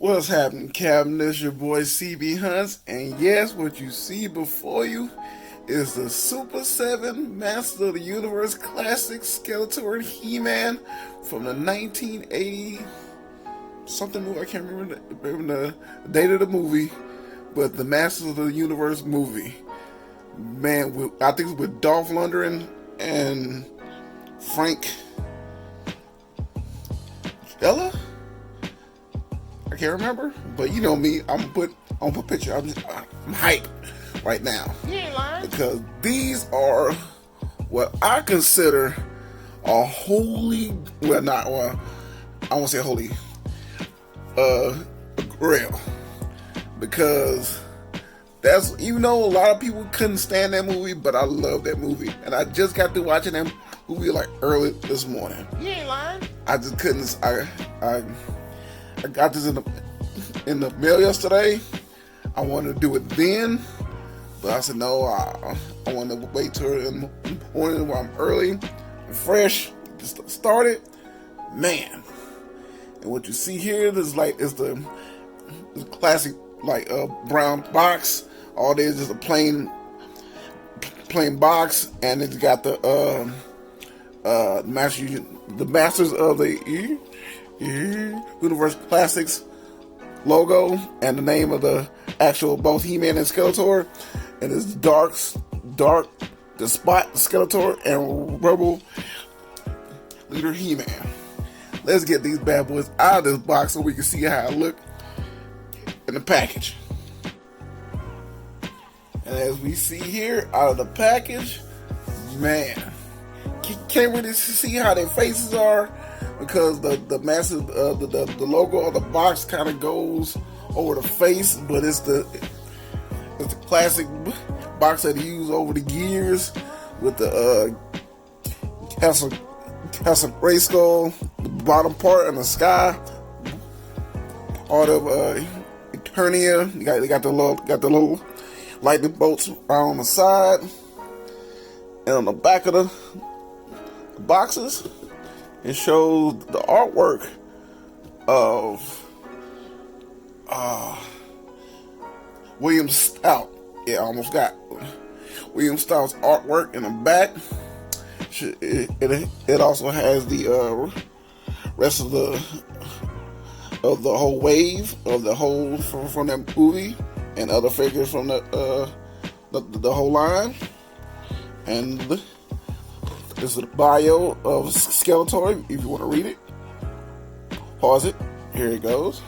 What's happening, Captain? This your boy CB Hunts, and yes, what you see before you is the Super 7 Master of the Universe Classic Skeletor and He-Man from the 1980 something movie. I can't remember the date of the movie, but the Masters of the Universe movie. Man, I think it's with Dolph Lundgren and Frank Ella. I can't remember, but you know me. I'm gonna put picture. I'm hyped right now because these are what I consider a holy. Well, not well. I won't say holy. Grail, because that's, even though a lot of people couldn't stand that movie, but I love that movie, and I just got through watching that movie like early this morning. You ain't lying. I just couldn't. I got this in the mail yesterday. I wanted to do it then, but I said no. I want to wait till in the morning while I'm early and fresh. Just started, man. And what you see here is the classic brown box. All there is just a plain box, and it's got the Masters of the Universe Classics logo and the name of the actual both He-Man and Skeletor, and it's dark the Spot Skeletor and Rebel Leader He-Man. Let's get these bad boys out of this box so we can see how it look in the package. And as we see here out of the package, man, can't really see how their faces are, because the massive the logo of the box kind of goes over the face, but it's the classic box that he used over the years with the Castle Grayskull, the bottom part, and the sky part of Eternia. They got the little lightning bolts on the side, and on the back of the boxes, it shows the artwork of William Stout. Yeah, I almost got William Stout's artwork in the back. It also has the rest of the whole wave of the whole from that movie and other figures from the whole line. And this is the bio of Skeletor. If you want to read it, pause it. Here it goes.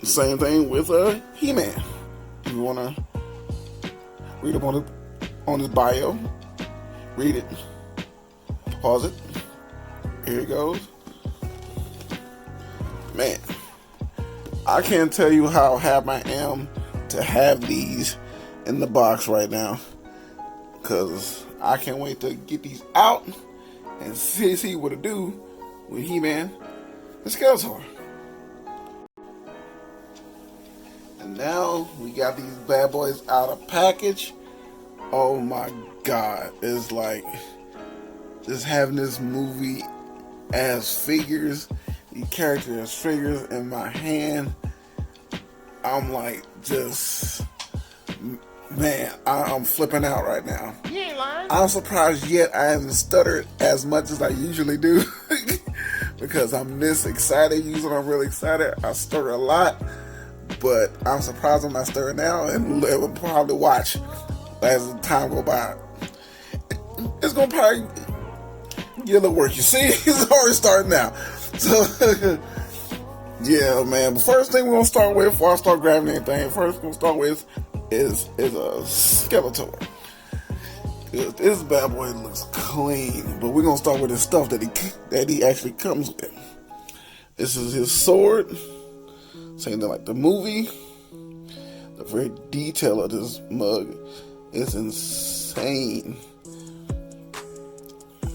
Same thing with He-Man. If you want to read up on his bio, read it, pause it. Here it goes. Man, I can't tell you how happy I am to have these in the box right now, because I can't wait to get these out and see what to do with He-Man and Skeletor. And now we got these bad boys out of package. Oh my God, it's like just having this movie as figures, the characters as figures in my hand. I'm like, just, man, I'm flipping out right now. You ain't lying. I'm surprised yet I haven't stuttered as much as I usually do because I'm this excited. Usually I'm really excited. I stutter a lot, but I'm surprised I'm not stirring now, and will probably watch as the time go by. It's gonna probably get a little worse. You see, it's already starting now. So yeah, man. The first thing we're gonna start with, before I start grabbing anything, first we're gonna start with is a Skeletor. This bad boy looks clean, but we're gonna start with his stuff that he actually comes with. This is his sword. Saying that like the movie, the very detail of this mug is insane.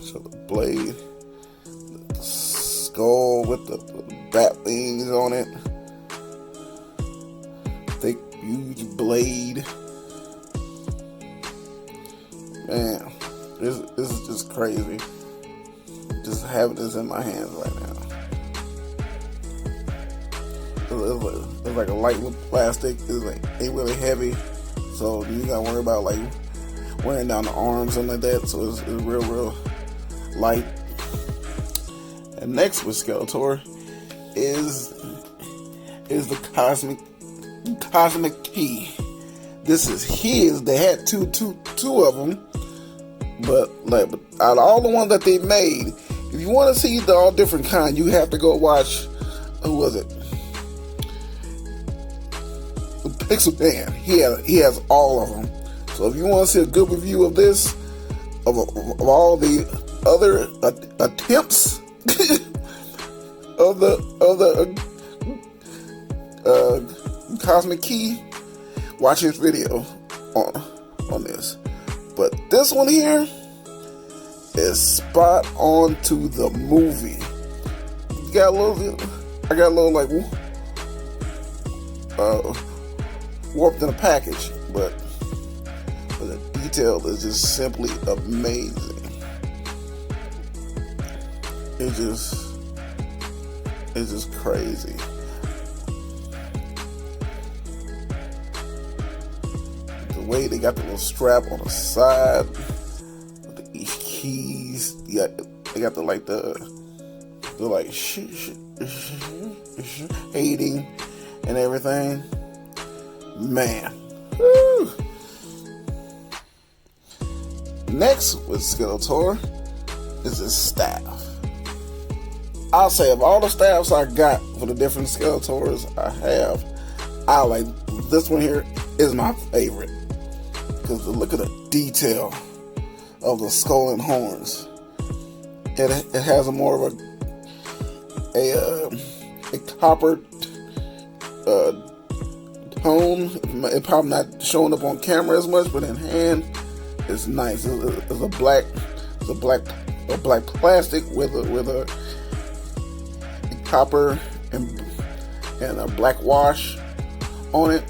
So the blade, the skull with the bat wings on it, thick, huge blade. Man, this is just crazy. Just having this in my hands right now. it's like a light with plastic. It's like ain't really heavy, so you gotta worry about like wearing down the arms and like that. So it's real light. And next with Skeletor is the cosmic key. This is his. They had two of them, but out of all the ones that they made, if you want to see the all different kind, you have to go watch. Who was it? Pixel Man. He has all of them. So if you want to see a good review of this, of all the other attempts of the cosmic key, watch his video on this. But this one here is spot on to the movie. I got a little like warped in a package, but the detail is just simply amazing. It's just crazy. The way they got the little strap on the side with the each keys. They got the hating and everything. Man. Woo. Next with Skeletor is his staff. I'll say of all the staffs I got for the different Skeletors I have, I like this one here is my favorite. Because look at the detail of the skull and horns. It has a more of a copper tone. It's probably not showing up on camera as much, but in hand, it's nice. It's a black plastic with a copper and a black wash on it.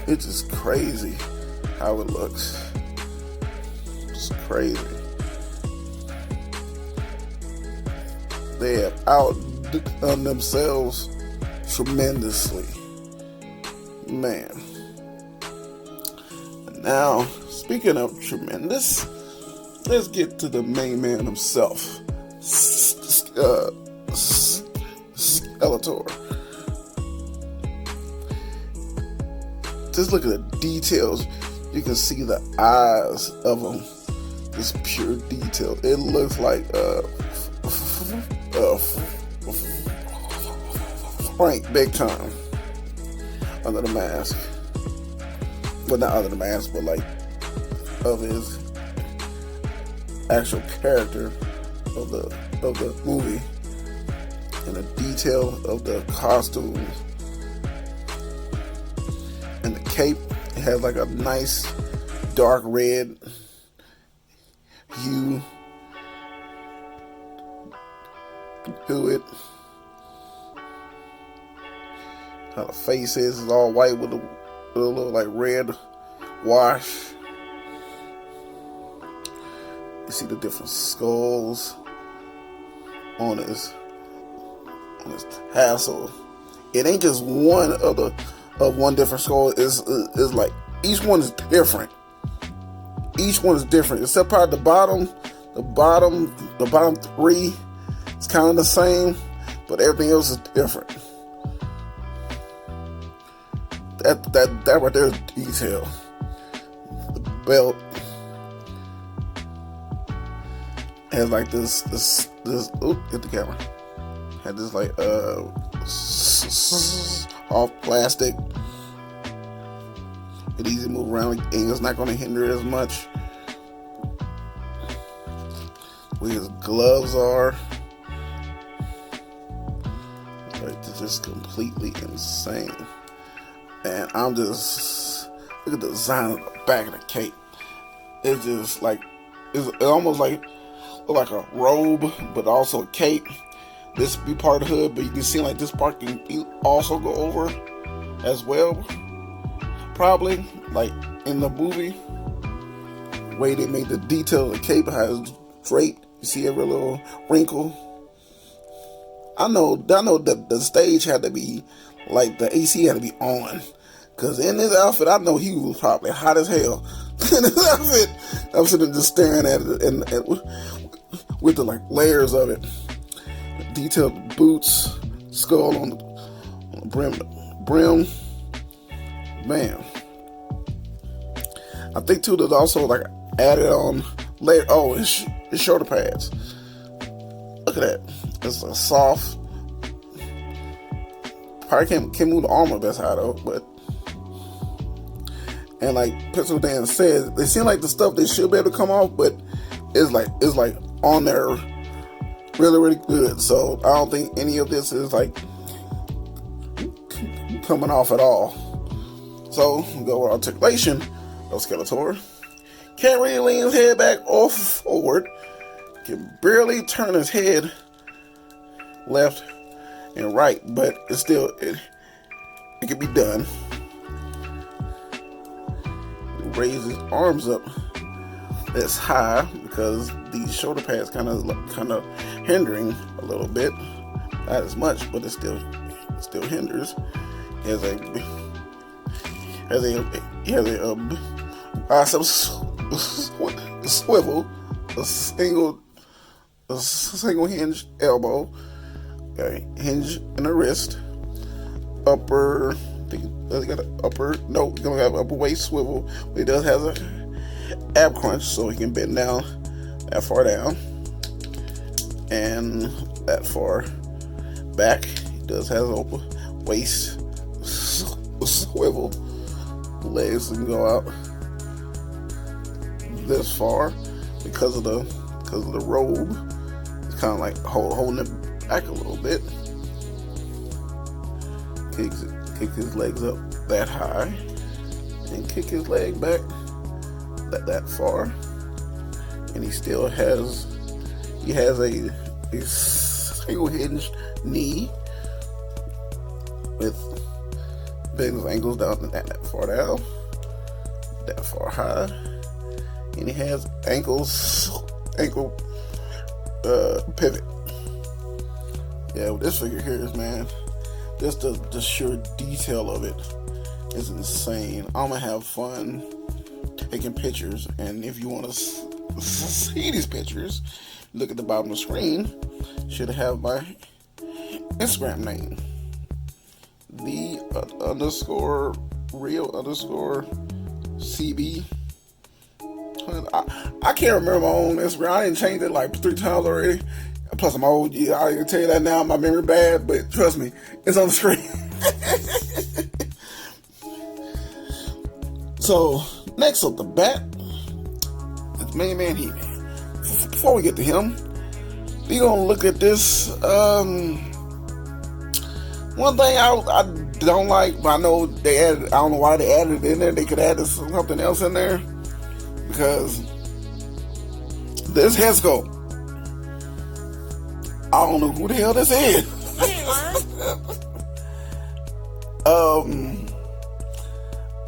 It's just crazy how it looks. It's crazy. They have outdone themselves tremendously. Man. And now, speaking of tremendous, let's get to the main man himself. Skeletor. Just look at the details. You can see the eyes of him. Just pure detail. It looks like Frank big time under the mask. Well, not under the mask, but like of his actual character of the movie, and the detail of the costumes and the cape. It has like a nice dark red hue to it. How the face is all white with a little like red wash. You see the different skulls on his tassel. It ain't just one one different skull. Is like each one is different. Each one is different, except probably the bottom three is kind of the same, but everything else is different. That right there is detail. The belt has like this hit the camera. Had this like off plastic. It easy to move around and it's not gonna hinder it as much. Where his gloves are. Like, it's just completely insane. And I'm just look at the design of the back of the cape. It's just like it's almost like a robe, but also a cape. This be part of the hood, but you can see like this part can also go over as well. Probably like in the movie, the way they made the detail of the cape, how it's draped. You see every little wrinkle. I know that the stage had to be like the AC had to be on, cause in this outfit I know he was probably hot as hell. In this outfit, I'm sitting just staring at it and with the like layers of it, detailed boots, skull on the brim. Man, I think too there's also like added on layer. Oh, his shoulder pads. Look at that. It's a soft. Probably can't move the armor best high though, but. And like Pistol Dan said, they seem like the stuff they should be able to come off, but it's like on there really good. So I don't think any of this is like coming off at all. So we go with articulation of Skeletor. Can't really lean his head back or forward. Can barely turn his head left and right, but it's still it can be done. Raise his arms up that's high because these shoulder pads kind of hindering a little bit. Not as much, but it still hinders. He has a bicep swivel, a single hinge elbow, okay, hinge in the wrist, upper. Does he got an upper? No, he's gonna have upper waist swivel, but he does have a ab crunch, so he can bend down that far down and that far back. He does have an upper waist swivel. The legs can go out this far because of the robe. It's kind of like holding it back a little bit. Kick his legs up that high and kick his leg back that far, and he still has a single hinged knee with bending his ankles down that far down, that far high, and he has ankle pivot. Yeah, this figure here is, man. Just the sheer detail of it is insane. I'm gonna have fun taking pictures, and if you want to see these pictures, look at the bottom of the screen. Should have my Instagram name, the_real_CB. I can't remember my own Instagram. I didn't change it like 3 times already. Plus, I'm old. Yeah, I can tell you that now. My memory bad, but trust me, it's on the screen. So, next up the bat, it's Main Man He-Man. Before we get to him, we're gonna look at this. One thing I don't like, but I know they added. I don't know why they added it in there. They could add something else in there because this head sculpt. I don't know who the hell this is.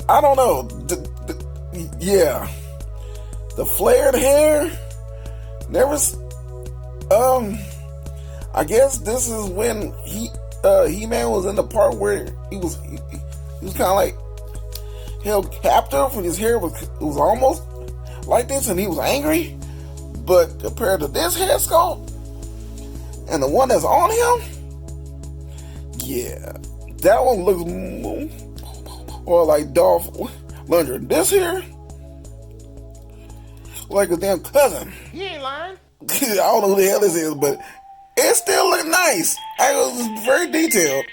I don't know. Yeah, the flared hair. I guess this is when He-Man was in the part where he was kind of like held captive, and his hair was almost like this, and he was angry. But compared to this hair sculpt and the one that's on him, yeah, that one looks more like Dolph Lundgren. This here, like a damn cousin. You ain't lying. I don't know who the hell this is, but it still look nice. It was very detailed.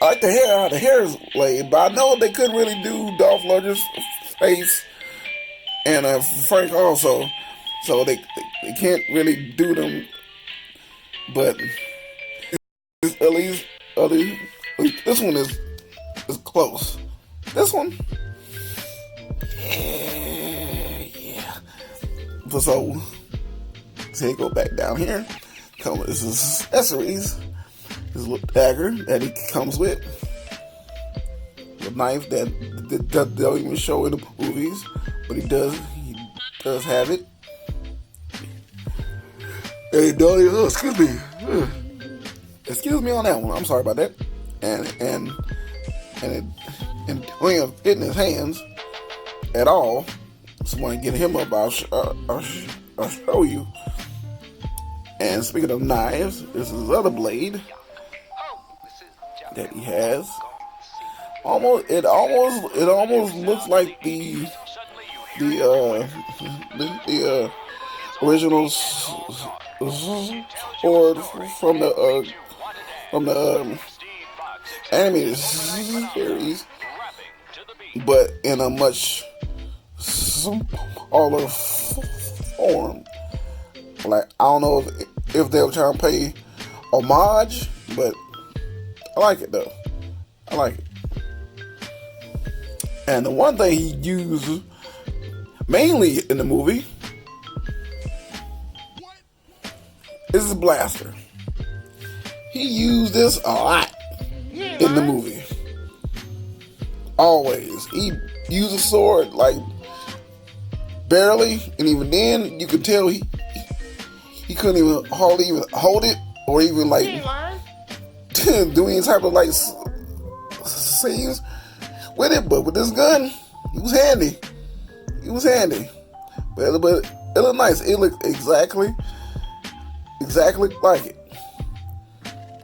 I like the hair, how the hair is laid, but I know they couldn't really do Dolph Lundgren's face and Frank also, so they can't really do them. But at least this one is close. This one, yeah. But so he go back down here. Come with his accessories, his little dagger that he comes with, the knife that they don't even show in the movies, but he does have it. Hey, Dolly, excuse me. Excuse me on that one. I'm sorry about that. And we ain't hitting his hands at all. So when I get him up, I'll show you. And speaking of knives, this is his other blade that he has. It almost looks like the original sword from the animated series, but in a much smaller form. Like, I don't know if they were trying to pay homage, but I like it though. I like it. And the one thing he used mainly in the movie is his blaster. He used this a lot in the movie. Always. He used a sword like barely, and even then you could tell he couldn't even hardly even hold it or even like do any type of like scenes with it. But with this gun, he was handy. But it looked nice. It looked exactly like it.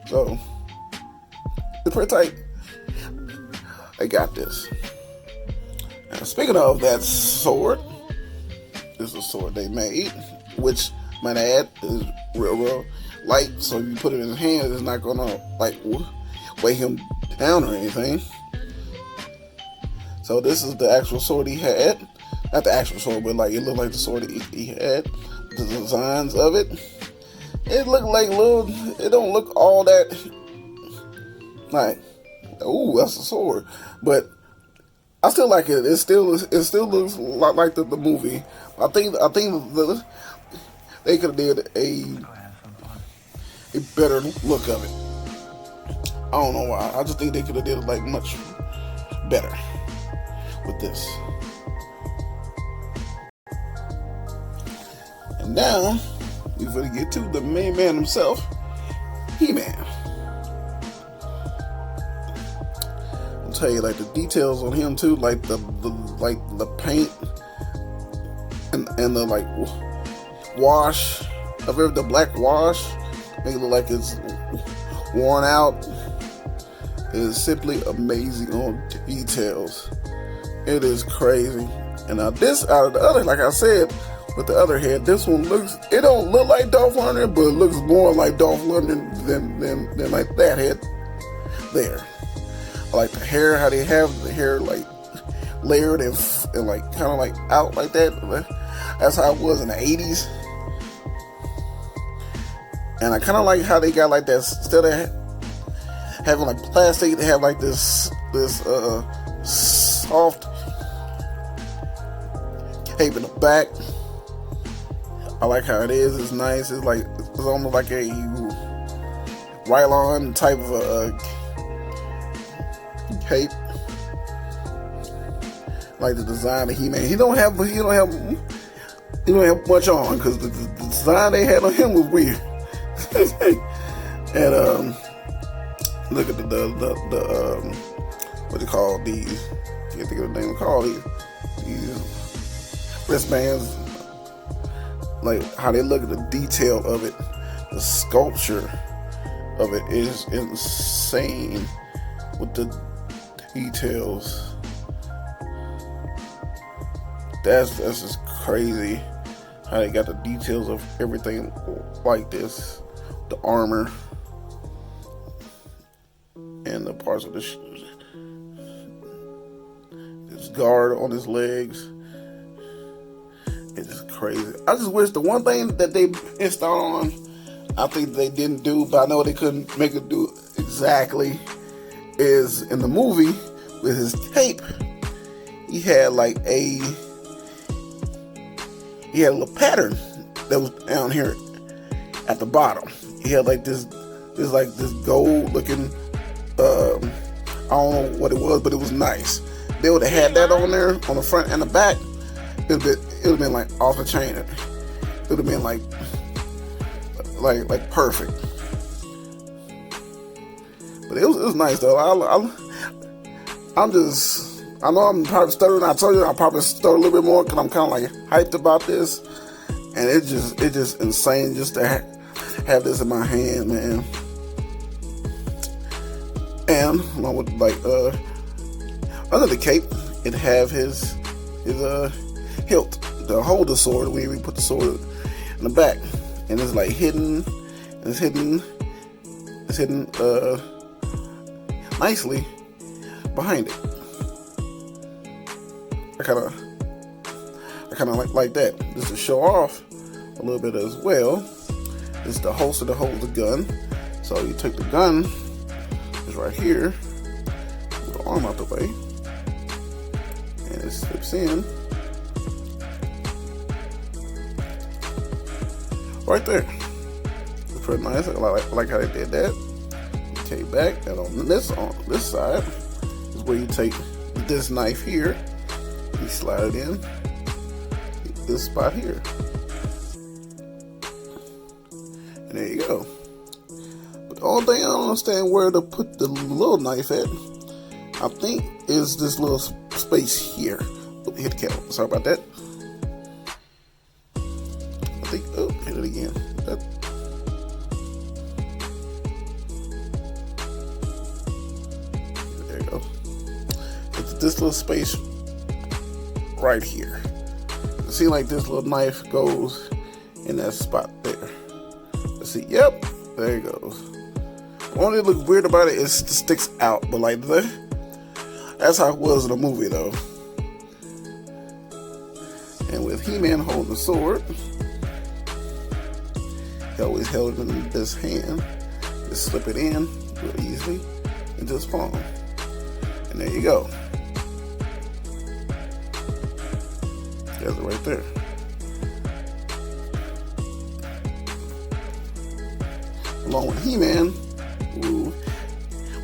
So it's pretty tight. I got this. Now, speaking of that sword, this is a sword they made, which might add is real light. So if you put it in his hand, it's not gonna like weigh him down or anything. So this is the actual sword he had. Not the actual sword, but like it looked like the sword he had. The designs of it. It looked like it don't look all that like, ooh, that's a sword. But I still like it. It still looks a lot like the movie. I think they could have did a better look of it. I don't know why. I just think they could have did it like much better with this. And now we're gonna get to the main man himself, He-Man. I'll tell you like the details on him too, like the paint and the like wash of it, the black wash, make it look like it's worn out. It is simply amazing on details. It is crazy. And now this out of the other, like I said, with the other head, this one it don't look like Dolph Lundgren, but it looks more like Dolph Lundgren than like that head there. I like the hair, how they have the hair like layered and like kind of like out like that. That's how it was in the 80s. And I kind of like how they got like that, instead of having like plastic, they have like this soft cape in the back. I like how it is. It's nice. It's almost like a Rylon type of a cape. Like the design of He-Man. He don't have much on because the design they had on him was weird. And look at the what they call these? Can't think of the name of call these wristbands. Like how they look at the detail of it, the sculpture of it is insane with the details. That's just crazy how they got the details of everything like this, the armor and the parts of his guard on his legs. It's just crazy. I just wish the one thing that they missed out on, I think they didn't do, but I know they couldn't make it do exactly, is in the movie with his cape, he had like a little pattern that was down here at the bottom. He had like this gold looking, I don't know what it was, but it was nice. They would have had that on there on the front and the back. It would have been like off the chain. It would have been like perfect. But it was nice though. I know I'm probably stuttering. I told you I'll probably stutter a little bit more because I'm kind of like hyped about this, and it's just insane just to have this in my hand, man. And along with like under the cape, it have his hilt to hold the sword when we put the sword in the back, and it's like hidden. It's hidden nicely behind it. I kind of like that, just to show off a little bit as well. This is the holster that holds the gun. So you take the gun, it's right here, with the arm out the way, and it slips in right there. It's pretty nice. I like how they did that. You take back, and on this side is where you take this knife here. You slide it in this spot here, and there you go. But the only thing I don't understand where to put the little knife at, I think, is this little space here. Hit the camera. Sorry about that. I think. Oh, hit it again. There you go. It's this little space right here. You see, like this little knife goes in that spot there. Let's see. Yep, there it goes. The only thing that looks weird about it is it sticks out, but like that's how it was in the movie though. And with He-Man holding the sword, he always held it in this hand. Just slip it in real easily into his palm, and there you go. It right there. Along with He-Man, who,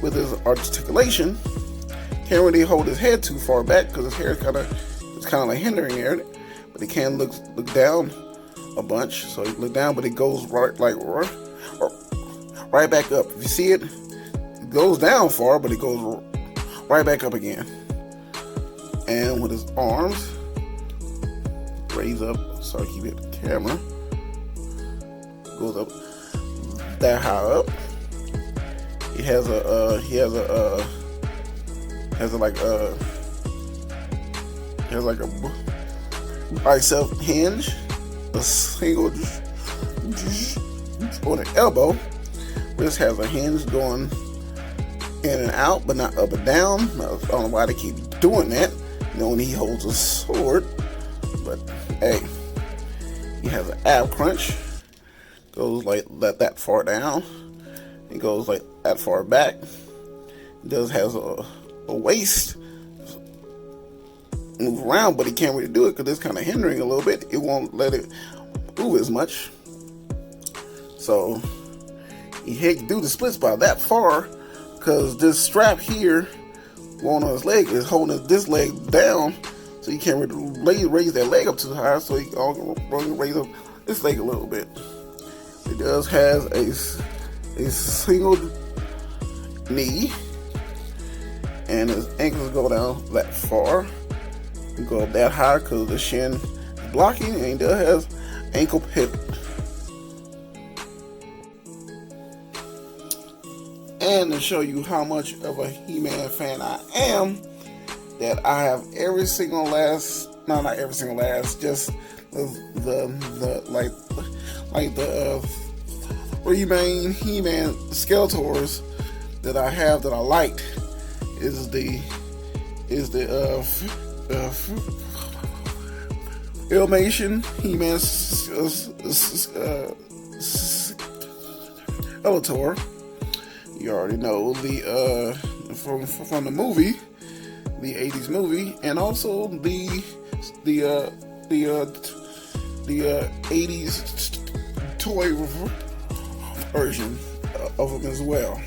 with his articulation, can't really hold his head too far back because his hair is kind of like hindering it. But he can look down a bunch, so he look down, but it goes right back up. If you see it, it goes down far, but it goes right back up again. And with his arms raise up, so I keep it the camera. Goes up that high up. He has a bicep hinge, a single on the elbow. This has a hinge going in and out, but not up and down. I don't know why they keep doing that, knowing he holds a sword. But hey, he has an ab crunch. Goes like that far down. It goes like that far back. It does has a waist move around, but he can't really do it because it's kind of hindering a little bit. It won't let it move as much. So he can't do the split spot that far because this strap here going on his leg is holding this leg down, so he can't really raise that leg up too high. So he can raise up this leg a little bit. It does has a single knee, and his ankles go down that far. You go up that high because the shin is blocking, and he does have ankle pivot. And to show you how much of a He-Man fan I am, that I have every single last, no, not every single last, just the remain He-Man Skeletors that I have that I liked is the Filmation He-Man Skeletor. You already know the from the movie, the 80s movie, and also the 80s toy version of them as well.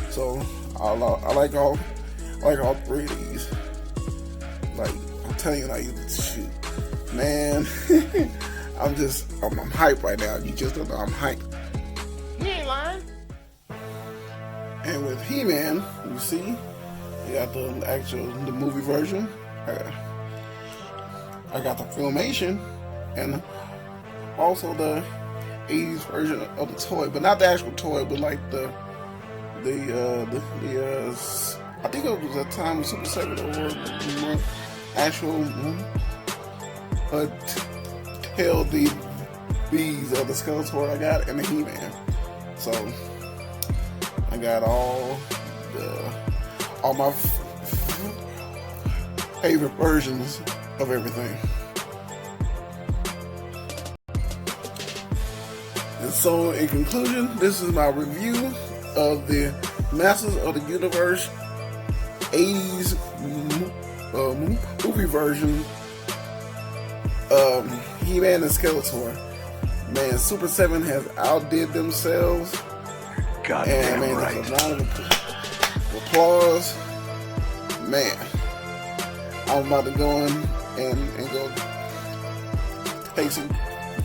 So I like all three of these. Like I'm telling you, like shoot, man, I'm hyped right now. You just don't know I'm hyped. You ain't lying. And with He-Man, you see, you got the movie version. I got the Filmation, and also the 80s version of the toy, but not the actual toy, but like the I think it was a time Super 7 or actual tail DVDs of the Skeletor I got and the He-Man. So I got all my favorite versions of everything. And so, in conclusion, this is my review of the Masters of the Universe 80s movie version of He-Man and Skeletor. Man, Super 7 has outdid themselves. Goddamn right. There's a round of applause. Man, I'm about to go in and go take some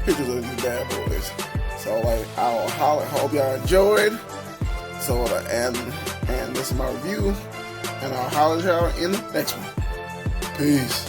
pictures of these bad boys. So like, I hope y'all enjoyed. So and this is my review, and I'll holler at y'all in the next one. Peace.